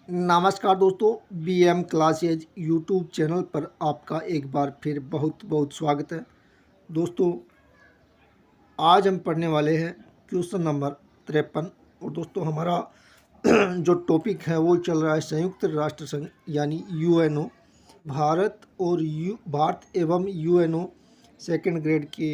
नमस्कार दोस्तों, BM classes YouTube channel पर आपका एक बार फिर बहुत बहुत स्वागत है। दोस्तों, आज हम पढ़ने वाले हैं क्वेश्चन नंबर 53। और दोस्तों, हमारा जो टॉपिक है वो चल रहा है संयुक्त राष्ट्र संघ यानी यूएनओ। भारत एवं यूएनओ सेकंड ग्रेड के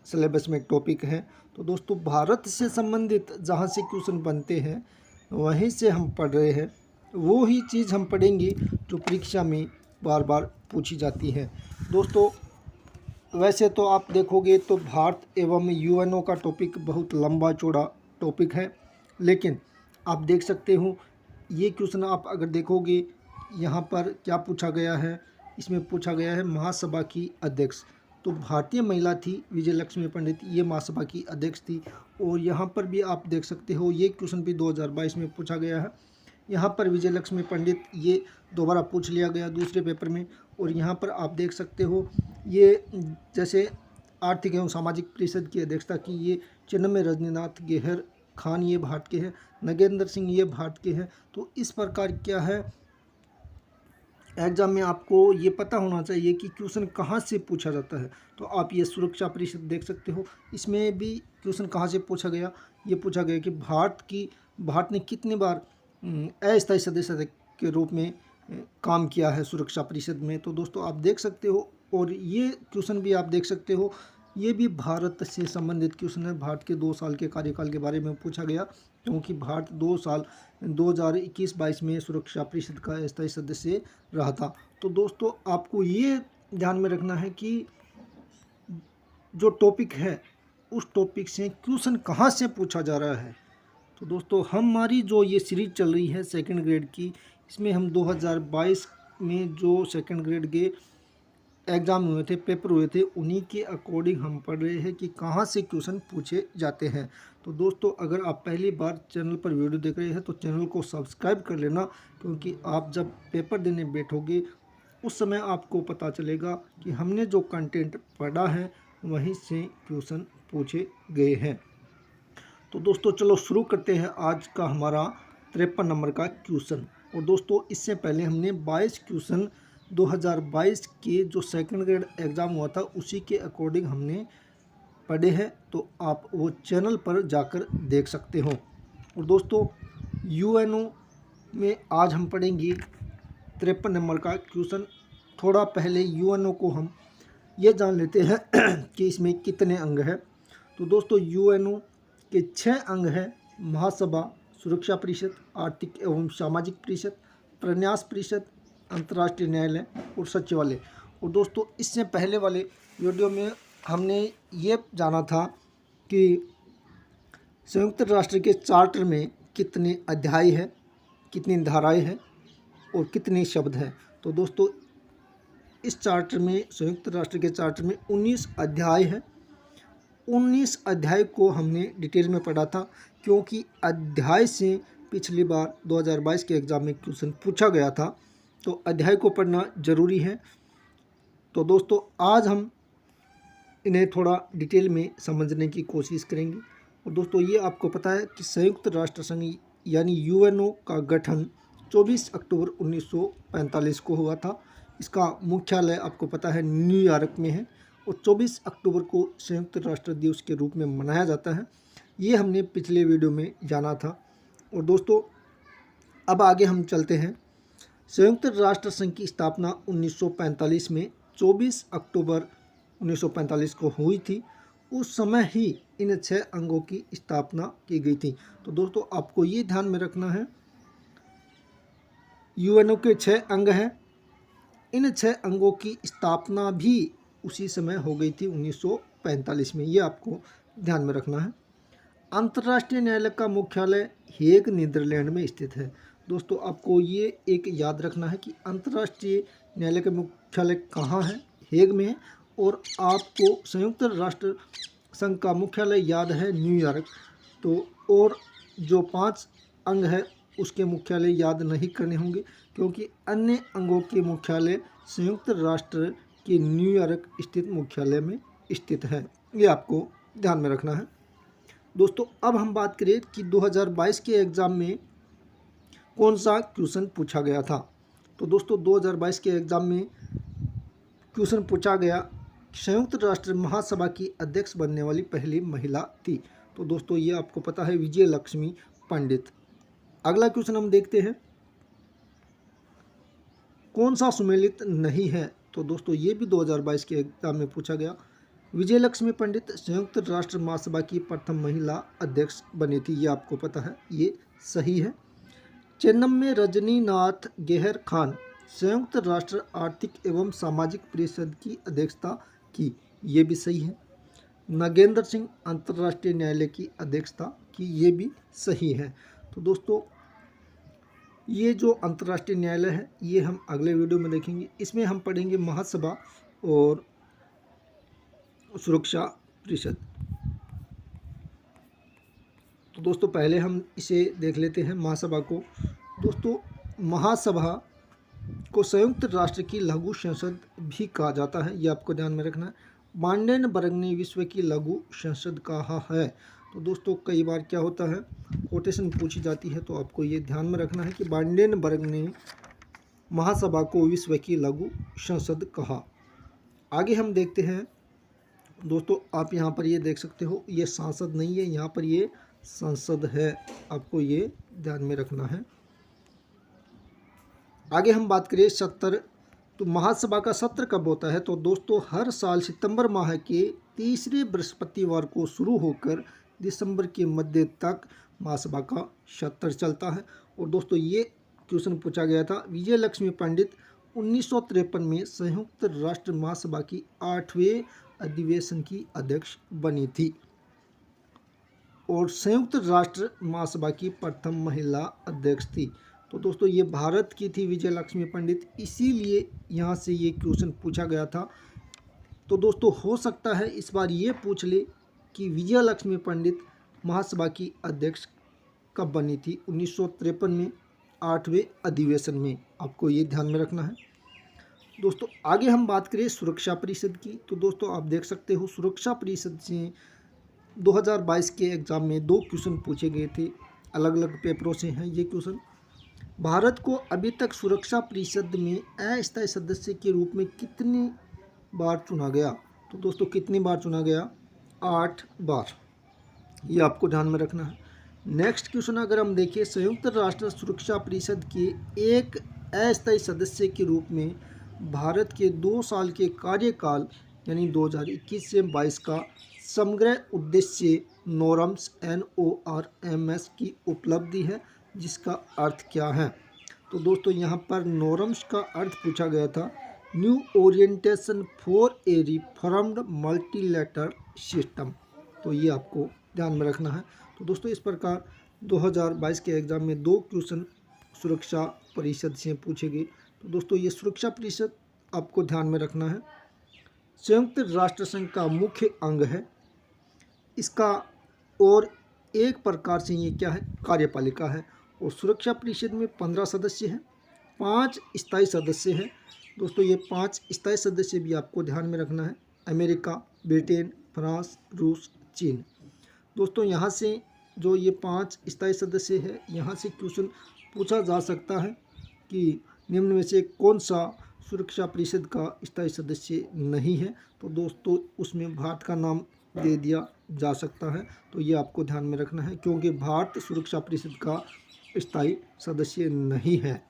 सिलेबस में टॉपिक है। तो दोस्तों, भारत से संबंधित जहाँ से क्वेश्चन बनते हैं वहीं से हम पढ़ रहे हैं। वो ही चीज़ हम पढ़ेंगे जो परीक्षा में बार बार पूछी जाती है। दोस्तों, वैसे तो आप देखोगे तो भारत एवं यूएनओ का टॉपिक बहुत लंबा चौड़ा टॉपिक है, लेकिन आप देख सकते हो ये क्वेश्चन आप अगर देखोगे यहाँ पर क्या पूछा गया है। इसमें पूछा गया है महासभा की अध्यक्ष। तो भारतीय महिला थी विजय लक्ष्मी पंडित, ये महासभा की अध्यक्ष थी। और यहाँ पर भी आप देख सकते हो ये क्वेश्चन भी 2022 में पूछा गया है। यहाँ पर विजय लक्ष्मी पंडित ये दोबारा पूछ लिया गया दूसरे पेपर में। और यहाँ पर आप देख सकते हो ये जैसे आर्थिक एवं सामाजिक परिषद की अध्यक्षता की ये चिन्मय रजनीनाथ गेहर खान ये भारत के हैं, नगेंद्र सिंह ये भारत के हैं। तो इस प्रकार क्या है, एग्जाम में आपको ये पता होना चाहिए कि क्वेश्चन कहाँ से पूछा जाता है। तो आप ये सुरक्षा परिषद देख सकते हो, इसमें भी क्वेश्चन कहाँ से पूछा गया। ये पूछा गया कि भारत ने कितनी बार अस्थायी सदस्य के रूप में काम किया है सुरक्षा परिषद में। तो दोस्तों, आप देख सकते हो। और ये क्वेश्चन भी आप देख सकते हो, ये भी भारत से संबंधित क्वेश्चन है। भारत के 2 साल के कार्यकाल के बारे में पूछा गया, क्योंकि भारत 2 साल 2021-22 में सुरक्षा परिषद का अस्थायी सदस्य रहा था। तो दोस्तों, आपको ये ध्यान में रखना है कि जो टॉपिक है उस टॉपिक से क्वेश्चन कहाँ से पूछा जा रहा है। तो दोस्तों, हमारी जो ये सीरीज चल रही है सेकंड ग्रेड की, इसमें हम 2022 में जो सेकंड ग्रेड के एग्ज़ाम हुए थे, पेपर हुए थे, उन्हीं के अकॉर्डिंग हम पढ़ रहे हैं कि कहाँ से क्वेश्चन पूछे जाते हैं। तो दोस्तों, अगर आप पहली बार चैनल पर वीडियो देख रहे हैं तो चैनल को सब्सक्राइब कर लेना, क्योंकि आप जब पेपर देने बैठोगे उस समय आपको पता चलेगा कि हमने जो कंटेंट पढ़ा है वहीं से क्वेश्चन पूछे गए हैं। तो दोस्तों, चलो शुरू करते हैं आज का हमारा 53 नंबर का क्वेश्चन। और दोस्तों, इससे पहले हमने 22 क्वेश्चन 2022 के जो सेकंड ग्रेड एग्ज़ाम हुआ था उसी के अकॉर्डिंग हमने पढ़े हैं। तो आप वो चैनल पर जाकर देख सकते हो। और दोस्तों, यूएनओ में आज हम पढ़ेंगे 53 नंबर का क्वेश्चन। थोड़ा पहले यूएनओ को हम ये जान लेते हैं कि इसमें कितने अंग हैं। तो दोस्तों, यूएनओ के 6 अंग हैं: महासभा, सुरक्षा परिषद, आर्थिक एवं सामाजिक परिषद, प्रन्यास परिषद, अंतर्राष्ट्रीय न्यायालय और सचिवालय। और दोस्तों, इससे पहले वाले वीडियो में हमने ये जाना था कि संयुक्त राष्ट्र के चार्टर में कितने अध्याय हैं, कितनी धाराएं हैं और कितने शब्द हैं। तो दोस्तों, इस चार्टर में, संयुक्त राष्ट्र के चार्टर में 19 अध्याय हैं। 19 अध्याय को हमने डिटेल में पढ़ा था, क्योंकि अध्याय से पिछली बार 2022 के एग्ज़ाम में क्वेश्चन पूछा गया था। तो अध्याय को पढ़ना ज़रूरी है। तो दोस्तों, आज हम इन्हें थोड़ा डिटेल में समझने की कोशिश करेंगे। और दोस्तों, ये आपको पता है कि संयुक्त राष्ट्र संघ यानी यूएनओ का गठन 24 अक्टूबर 1945 को हुआ था। इसका मुख्यालय आपको पता है न्यूयॉर्क में है। और 24 अक्टूबर को संयुक्त राष्ट्र दिवस के रूप में मनाया जाता है। ये हमने पिछले वीडियो में जाना था। और दोस्तों, अब आगे हम चलते हैं। संयुक्त राष्ट्र संघ की स्थापना 1945 में 24 अक्टूबर 1945 को हुई थी। उस समय ही इन 6 अंगों की स्थापना की गई थी। तो दोस्तों, आपको ये ध्यान में रखना है, यूएनओ के 6 अंग हैं। इन 6 अंगों की स्थापना भी उसी समय हो गई थी 1945 में। ये आपको ध्यान में रखना है। अंतर्राष्ट्रीय न्यायालय का मुख्यालय हेग नीदरलैंड में स्थित है। दोस्तों, आपको ये एक याद रखना है कि अंतर्राष्ट्रीय न्यायालय का मुख्यालय कहाँ है, हेग में है। और आपको संयुक्त राष्ट्र संघ का मुख्यालय याद है न्यूयॉर्क। तो और जो 5 अंग है उसके मुख्यालय याद नहीं करने होंगे, क्योंकि अन्य अंगों के मुख्यालय संयुक्त राष्ट्र के न्यूयॉर्क स्थित मुख्यालय में स्थित है। ये आपको ध्यान में रखना है। दोस्तों, अब हम बात करें कि 2022 के एग्ज़ाम में कौन सा क्वेश्चन पूछा गया था। तो दोस्तों 2022 के एग्ज़ाम में क्वेश्चन पूछा गया, संयुक्त राष्ट्र महासभा की अध्यक्ष बनने वाली पहली महिला थी। तो दोस्तों ये आपको पता है, विजय लक्ष्मी पंडित। अगला क्वेश्चन हम देखते हैं, कौन सा सुमेलित नहीं है। तो दोस्तों ये भी 2022 के एग्जाम में पूछा गया। विजय लक्ष्मी पंडित संयुक्त राष्ट्र महासभा की प्रथम महिला अध्यक्ष बनी थी, ये आपको पता है, ये सही है। चेन्नम में रजनीनाथ गेहर खान संयुक्त राष्ट्र आर्थिक एवं सामाजिक परिषद की अध्यक्षता की, ये भी सही है। नागेंद्र सिंह अंतर्राष्ट्रीय न्यायालय की अध्यक्षता की, ये भी सही है। तो दोस्तों ये जो अंतर्राष्ट्रीय न्यायालय है ये हम अगले वीडियो में देखेंगे। इसमें हम पढ़ेंगे महासभा और सुरक्षा परिषद। तो दोस्तों पहले हम इसे देख लेते हैं महासभा को। दोस्तों महासभा को संयुक्त राष्ट्र की लघु संसद भी कहा जाता है, ये आपको ध्यान में रखना है। बांडेनबर्ग ने विश्व की लघु संसद कहा है। तो दोस्तों कई बार क्या होता है, कोटेशन पूछी जाती है, तो आपको ये ध्यान में रखना है कि बांडेनबर्ग ने महासभा को विश्व की लघु संसद कहा। आगे हम देखते हैं दोस्तों, आप यहाँ पर ये देख सकते हो, ये सांसद नहीं है, यहाँ पर ये संसद है, आपको ये ध्यान में रखना है। आगे हम बात करें सत्र, तो महासभा का सत्र कब होता है। तो दोस्तों हर साल सितंबर माह के तीसरे बृहस्पतिवार को शुरू होकर दिसंबर के मध्य तक महासभा का सत्र चलता है। और दोस्तों ये क्वेश्चन पूछा गया था, विजय लक्ष्मी पंडित 1953 में संयुक्त राष्ट्र महासभा की 8वें अधिवेशन की अध्यक्ष बनी थी और संयुक्त राष्ट्र महासभा की प्रथम महिला अध्यक्ष थी। तो दोस्तों ये भारत की थी विजय लक्ष्मी पंडित, इसीलिए यहाँ से ये क्वेश्चन पूछा गया था। तो दोस्तों हो सकता है इस बार ये पूछ ले कि विजय लक्ष्मी पंडित महासभा की अध्यक्ष कब बनी थी। 1953 में 8वें अधिवेशन में, आपको ये ध्यान में रखना है। दोस्तों आगे हम बात करें सुरक्षा परिषद की। तो दोस्तों आप देख सकते हो सुरक्षा परिषद से 2022 के एग्ज़ाम में 2 क्वेश्चन पूछे गए थे, अलग अलग पेपरों से हैं ये क्वेश्चन। भारत को अभी तक सुरक्षा परिषद में अस्थायी सदस्य के रूप में कितनी बार चुना गया। तो दोस्तों कितनी बार चुना गया, 8 बार, ये आपको ध्यान में रखना है। नेक्स्ट क्वेश्चन अगर हम देखें, संयुक्त राष्ट्र सुरक्षा परिषद के एक अस्थायी सदस्य के रूप में भारत के 2 साल के कार्यकाल यानी 2021 से 22 का समग्र उद्देश्य नॉर्म्स NORMS की उपलब्धि है, जिसका अर्थ क्या है। तो दोस्तों यहाँ पर नॉर्म्स का अर्थ पूछा गया था, new orientation for a reformed multilateral system. तो ये आपको ध्यान में रखना है। तो दोस्तों इस प्रकार 2022 के एग्ज़ाम में 2 क्वेश्चन सुरक्षा परिषद से पूछे गए। तो दोस्तों ये सुरक्षा परिषद आपको ध्यान में रखना है, संयुक्त राष्ट्र संघ का मुख्य अंग है इसका, और एक प्रकार से ये क्या है, कार्यपालिका है। और सुरक्षा परिषद में 15 सदस्य हैं, 5 स्थायी सदस्य हैं। दोस्तों ये 5 स्थायी सदस्य भी आपको ध्यान में रखना है, अमेरिका, ब्रिटेन, फ्रांस, रूस, चीन। दोस्तों यहाँ से जो ये 5 स्थायी सदस्य है, यहाँ से क्वेश्चन पूछा जा सकता है कि निम्न में से कौन सा सुरक्षा परिषद का स्थायी सदस्य नहीं है। तो दोस्तों उसमें भारत का नाम दे दिया जा सकता है। तो ये आपको ध्यान में रखना है, क्योंकि भारत सुरक्षा परिषद का स्थायी सदस्य नहीं है।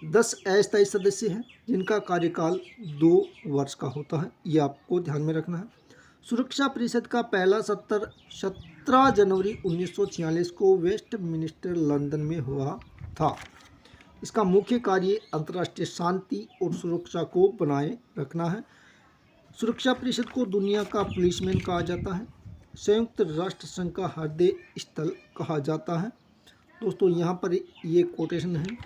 10 अस्थायी सदस्य हैं जिनका कार्यकाल 2 वर्ष का होता है, ये आपको ध्यान में रखना है। सुरक्षा परिषद का पहला सत्र 17 जनवरी 1946 को वेस्टमिनिस्टर लंदन में हुआ था। इसका मुख्य कार्य अंतर्राष्ट्रीय शांति और सुरक्षा को बनाए रखना है। सुरक्षा परिषद को दुनिया का पुलिसमैन कहा जाता है, संयुक्त राष्ट्र संघ का हृदय स्थल कहा जाता है। दोस्तों यहाँ पर ये कोटेशन है,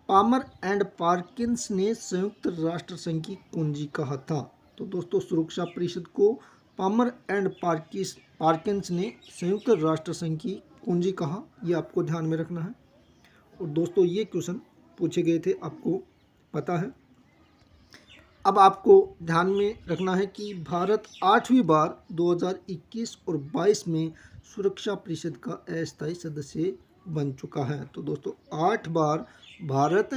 पामर एंड पार्किंस ने संयुक्त राष्ट्र संघ की कुंजी कहा था। तो दोस्तों सुरक्षा परिषद को पामर एंड पार्किंस ने संयुक्त राष्ट्र संघ की कुंजी कहा, ये आपको ध्यान में रखना है। और दोस्तों ये क्वेश्चन पूछे गए थे, आपको पता है। अब आपको ध्यान में रखना है कि भारत 8वीं बार 2021 और 22 में सुरक्षा परिषद का अस्थायी सदस्य बन चुका है। तो दोस्तों 8 बार भारत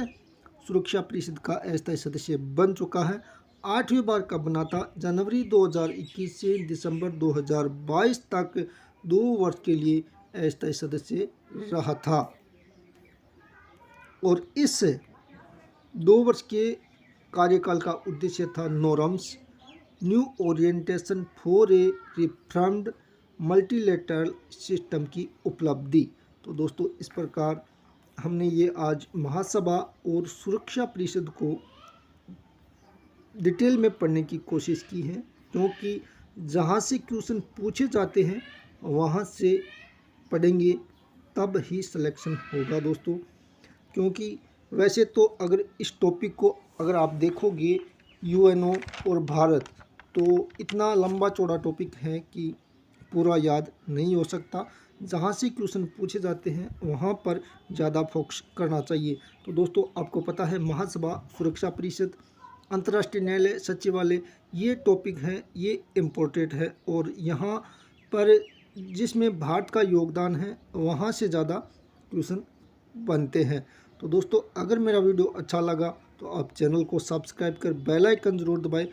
सुरक्षा परिषद का अस्थायी सदस्य बन चुका है। 8वीं बार कब बना था? जनवरी 2021 से दिसंबर 2022 तक 2 वर्ष के लिए अस्थायी सदस्य रहा था। और इस 2 वर्ष के कार्यकाल का उद्देश्य था norms, new orientation for a reformed multilateral system की उपलब्धि। तो दोस्तों इस प्रकार हमने ये आज महासभा और सुरक्षा परिषद को डिटेल में पढ़ने की कोशिश की है, क्योंकि जहाँ से क्वेश्चन पूछे जाते हैं वहाँ से पढ़ेंगे तब ही सिलेक्शन होगा दोस्तों। क्योंकि वैसे तो अगर इस टॉपिक को अगर आप देखोगे यूएनओ और भारत, तो इतना लंबा चौड़ा टॉपिक है कि पूरा याद नहीं हो सकता। जहाँ से क्वेश्चन पूछे जाते हैं वहाँ पर ज़्यादा फोकस करना चाहिए। तो दोस्तों आपको पता है महासभा, सुरक्षा परिषद, अंतर्राष्ट्रीय न्यायालय, सचिवालय, ये टॉपिक है, ये इम्पोर्टेंट है। और यहाँ पर जिसमें भारत का योगदान है वहाँ से ज़्यादा क्वेश्चन बनते हैं। तो दोस्तों अगर मेरा वीडियो अच्छा लगा तो आप चैनल को सब्सक्राइब कर बेल आइकन ज़रूर दबाएं